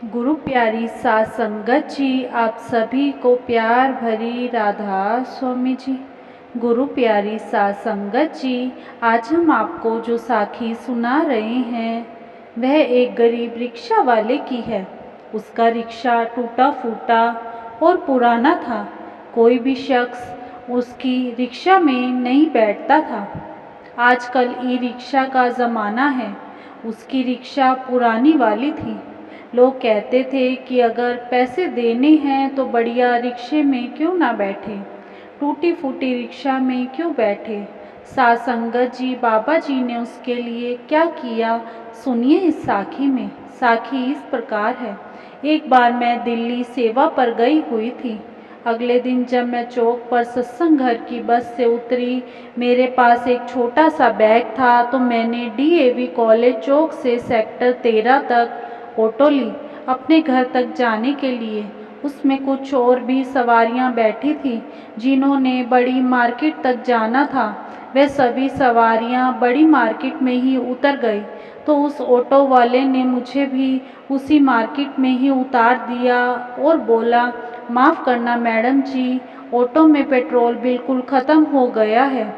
गुरु प्यारी सात संगत जी, आप सभी को प्यार भरी राधा स्वामी जी। गुरु प्यारी सात संगत जी, आज हम आपको जो साखी सुना रहे हैं वह एक गरीब रिक्शा वाले की है। उसका रिक्शा टूटा फूटा और पुराना था। कोई भी शख्स उसकी रिक्शा में नहीं बैठता था। आजकल ई रिक्शा का ज़माना है। उसकी रिक्शा पुरानी वाली थी। लोग कहते थे कि अगर पैसे देने हैं तो बढ़िया रिक्शे में क्यों ना बैठे, टूटी फूटी रिक्शा में क्यों बैठे। सात संगत जी, बाबा जी ने उसके लिए क्या किया, सुनिए इस साखी में। साखी इस प्रकार है। एक बार मैं दिल्ली सेवा पर गई हुई थी। अगले दिन जब मैं चौक पर सत्संग घर की बस से उतरी, मेरे पास एक छोटा सा बैग था तो मैंने डीएवी कॉलेज चौक से सेक्टर 13 तक ऑटो ली अपने घर तक जाने के लिए। उसमें कुछ और भी सवारियां बैठी थी जिन्होंने बड़ी मार्केट तक जाना था। वे सभी सवारियां बड़ी मार्केट में ही उतर गई तो उस ऑटो वाले ने मुझे भी उसी मार्केट में ही उतार दिया और बोला, माफ़ करना मैडम जी, ऑटो में पेट्रोल बिल्कुल ख़त्म हो गया है।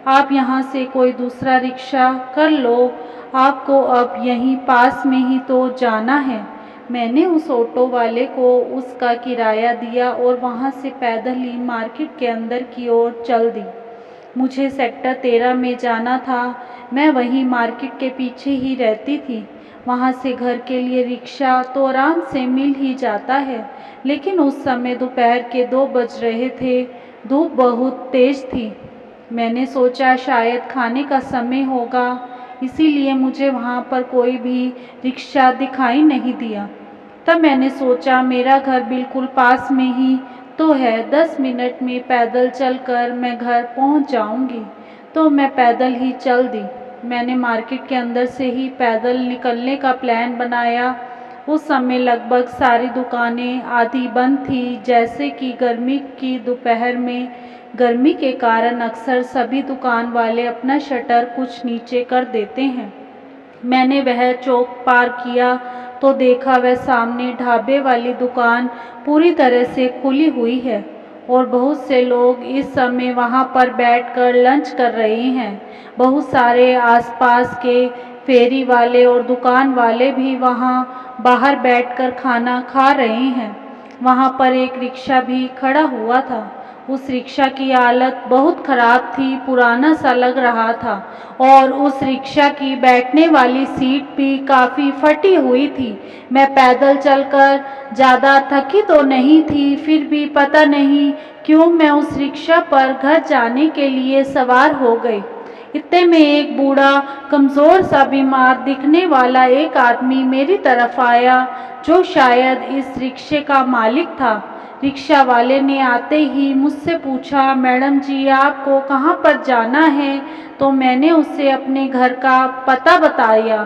आप यहाँ से कोई दूसरा रिक्शा कर लो, आपको अब यहीं पास में ही तो जाना है। मैंने उस ऑटो वाले को उसका किराया दिया और वहाँ से पैदल ही मार्केट के अंदर की ओर चल दी। मुझे सेक्टर 13 में जाना था। मैं वहीं मार्केट के पीछे ही रहती थी। वहाँ से घर के लिए रिक्शा तो आराम से मिल ही जाता है, लेकिन उस समय दोपहर के 2 बज रहे थे। धूप बहुत तेज थी। मैंने सोचा शायद खाने का समय होगा, इसीलिए मुझे वहाँ पर कोई भी रिक्शा दिखाई नहीं दिया। तब मैंने सोचा मेरा घर बिल्कुल पास में ही तो है, 10 मिनट में पैदल चलकर मैं घर पहुँच जाऊँगी। तो मैं पैदल ही चल दी। मैंने मार्केट के अंदर से ही पैदल निकलने का प्लान बनाया। उस समय लगभग सारी दुकानें आधी बंद थी, जैसे कि गर्मी की दोपहर में गर्मी के कारण अक्सर सभी दुकान वाले अपना शटर कुछ नीचे कर देते हैं। मैंने वह चौक पार किया तो देखा वह सामने ढाबे वाली दुकान पूरी तरह से खुली हुई है और बहुत से लोग इस समय वहां पर बैठकर लंच कर रहे हैं। बहुत सारे आसपास के फेरी वाले और दुकान वाले भी वहां बाहर बैठकर खाना खा रहे हैं। वहां पर एक रिक्शा भी खड़ा हुआ था। उस रिक्शा की हालत बहुत खराब थी, पुराना सा लग रहा था और उस रिक्शा की बैठने वाली सीट भी काफ़ी फटी हुई थी। मैं पैदल चलकर ज़्यादा थकी तो नहीं थी, फिर भी पता नहीं क्यों मैं उस रिक्शा पर घर जाने के लिए सवार हो गई। इतने में एक बूढ़ा कमज़ोर सा बीमार दिखने वाला एक आदमी मेरी तरफ आया, जो शायद इस रिक्शे का मालिक था। रिक्शा वाले ने आते ही मुझसे पूछा, मैडम जी आपको कहाँ पर जाना है? तो मैंने उससे अपने घर का पता बताया।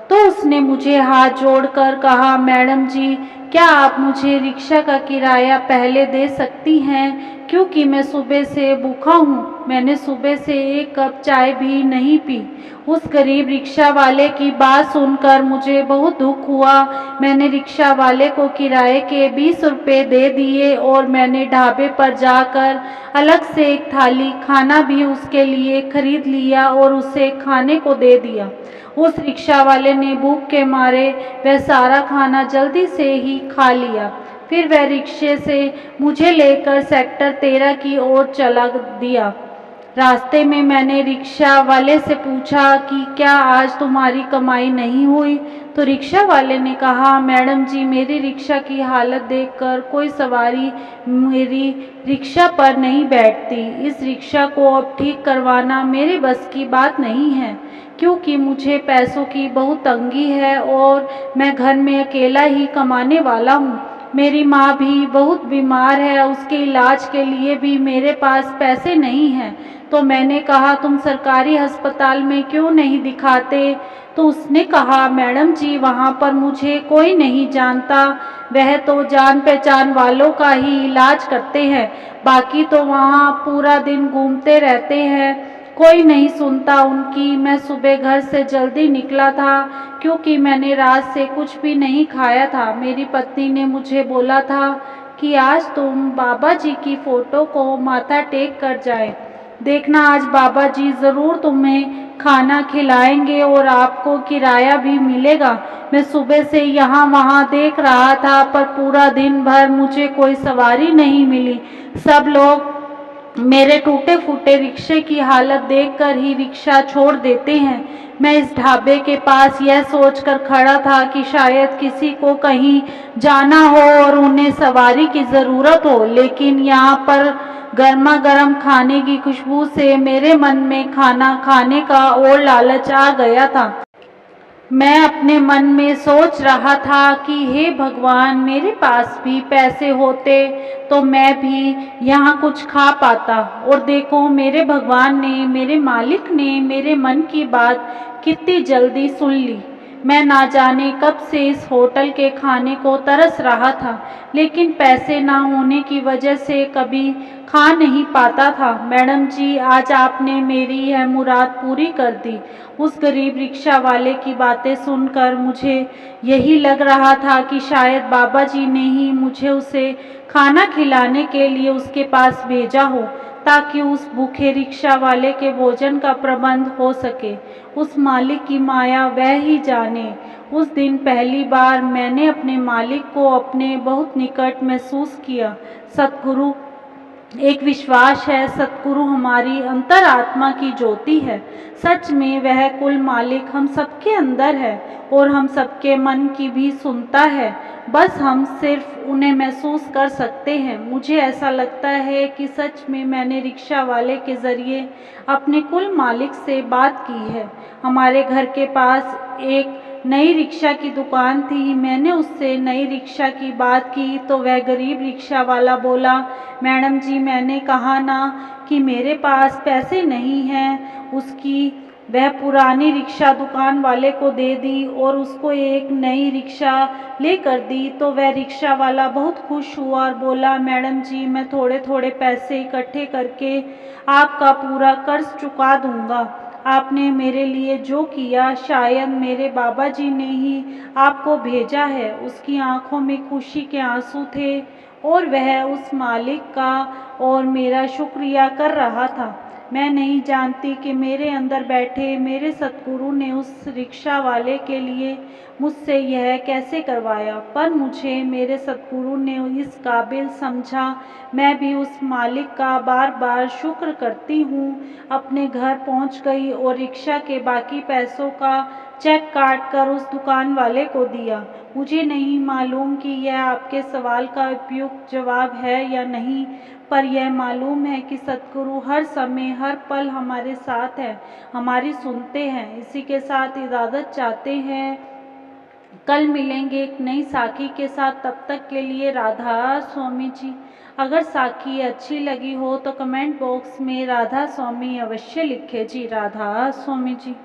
तो उसने मुझे हाथ जोड़कर कहा, मैडम जी क्या आप मुझे रिक्शा का किराया पहले दे सकती हैं, क्योंकि मैं सुबह से भूखा हूँ। मैंने सुबह से एक कप चाय भी नहीं पी। उस गरीब रिक्शा वाले की बात सुनकर मुझे बहुत दुख हुआ। मैंने रिक्शा वाले को किराए के 20 रुपये दे दिए और मैंने ढाबे पर जाकर अलग से एक थाली खाना भी उसके लिए खरीद लिया और उसे खाने को दे दिया। उस रिक्शा वाले ने भूख के मारे वह सारा खाना जल्दी से ही खा लिया। फिर वह रिक्शे से मुझे लेकर सेक्टर 13 की ओर चला दिया। रास्ते में मैंने रिक्शा वाले से पूछा कि क्या आज तुम्हारी कमाई नहीं हुई? तो रिक्शा वाले ने कहा, मैडम जी मेरी रिक्शा की हालत देखकर कोई सवारी मेरी रिक्शा पर नहीं बैठती। इस रिक्शा को अब ठीक करवाना मेरे बस की बात नहीं है, क्योंकि मुझे पैसों की बहुत तंगी है और मैं घर में अकेला ही कमाने वाला हूँ। मेरी माँ भी बहुत बीमार है, उसके इलाज के लिए भी मेरे पास पैसे नहीं हैं। तो मैंने कहा तुम सरकारी अस्पताल में क्यों नहीं दिखाते? तो उसने कहा, मैडम जी वहाँ पर मुझे कोई नहीं जानता, वह तो जान पहचान वालों का ही इलाज करते हैं, बाकी तो वहाँ पूरा दिन घूमते रहते हैं। कोई नहीं सुनता उनकी। मैं सुबह घर से जल्दी निकला था क्योंकि मैंने रात से कुछ भी नहीं खाया था। मेरी पत्नी ने मुझे बोला था कि आज तुम बाबा जी की फ़ोटो को माथा टेक कर जाए। देखना आज बाबा जी ज़रूर तुम्हें खाना खिलाएंगे और आपको किराया भी मिलेगा। मैं सुबह से यहाँ वहाँ देख रहा था पर पूरा दिन भर मुझे कोई सवारी नहीं मिली। सब लोग मेरे टूटे फूटे रिक्शे की हालत देखकर ही रिक्शा छोड़ देते हैं। मैं इस ढाबे के पास यह सोचकर खड़ा था कि शायद किसी को कहीं जाना हो और उन्हें सवारी की ज़रूरत हो, लेकिन यहाँ पर गर्मा गर्म खाने की खुशबू से मेरे मन में खाना खाने का और लालच आ गया था। मैं अपने मन में सोच रहा था कि हे भगवान, मेरे पास भी पैसे होते तो मैं भी यहाँ कुछ खा पाता। और देखो मेरे भगवान ने, मेरे मालिक ने मेरे मन की बात कितनी जल्दी सुन ली। मैं ना जाने कब से इस होटल के खाने को तरस रहा था, लेकिन पैसे ना होने की वजह से कभी खा नहीं पाता था। मैडम जी, आज आपने मेरी यह मुराद पूरी कर दी। उस गरीब रिक्शा वाले की बातें सुनकर मुझे यही लग रहा था कि शायद बाबा जी ने ही मुझे उसे खाना खिलाने के लिए उसके पास भेजा हो, ताकि उस भूखे रिक्शा वाले के भोजन का प्रबंध हो सके। उस मालिक की माया वह ही जाने। उस दिन पहली बार मैंने अपने मालिक को अपने बहुत निकट महसूस किया। सतगुरु एक विश्वास है, सतगुरु हमारी अंतरात्मा की ज्योति है। सच में वह कुल मालिक हम सबके अंदर है और हम सबके मन की भी सुनता है। बस हम सिर्फ उन्हें महसूस कर सकते हैं। मुझे ऐसा लगता है कि सच में मैंने रिक्शा वाले के ज़रिए अपने कुल मालिक से बात की है। हमारे घर के पास एक नई रिक्शा की दुकान थी। मैंने उससे नई रिक्शा की बात की तो वह गरीब रिक्शा वाला बोला, मैडम जी, मैंने कहा ना कि मेरे पास पैसे नहीं हैं। उसकी वह पुरानी रिक्शा दुकान वाले को दे दी और उसको एक नई रिक्शा लेकर दी। तो वह रिक्शा वाला बहुत खुश हुआ और बोला, मैडम जी, मैं थोड़े थोड़े पैसे इकट्ठे करके आपका पूरा कर्ज चुका दूंगा। आपने मेरे लिए जो किया, शायद मेरे बाबा जी ने ही आपको भेजा है। उसकी आंखों में खुशी के आंसू थे और वह उस मालिक का और मेरा शुक्रिया कर रहा था। मैं नहीं जानती कि मेरे अंदर बैठे मेरे सतगुरु ने उस रिक्शा वाले के लिए मुझसे यह कैसे करवाया, पर मुझे मेरे सतगुरु ने इस काबिल समझा। मैं भी उस मालिक का बार बार शुक्र करती हूँ। अपने घर पहुँच गई और रिक्शा के बाकी पैसों का चेक काट कर उस दुकान वाले को दिया। मुझे नहीं मालूम कि यह आपके सवाल का उपयुक्त जवाब है या नहीं, पर यह मालूम है कि सतगुरु हर समय हर पल हमारे साथ है, हमारी सुनते हैं। इसी के साथ इजाज़त चाहते हैं। कल मिलेंगे एक नई साखी के साथ। तब तक के लिए राधा स्वामी जी। अगर साखी अच्छी लगी हो तो कमेंट बॉक्स में राधा स्वामी अवश्य लिखें जी। राधा स्वामी जी।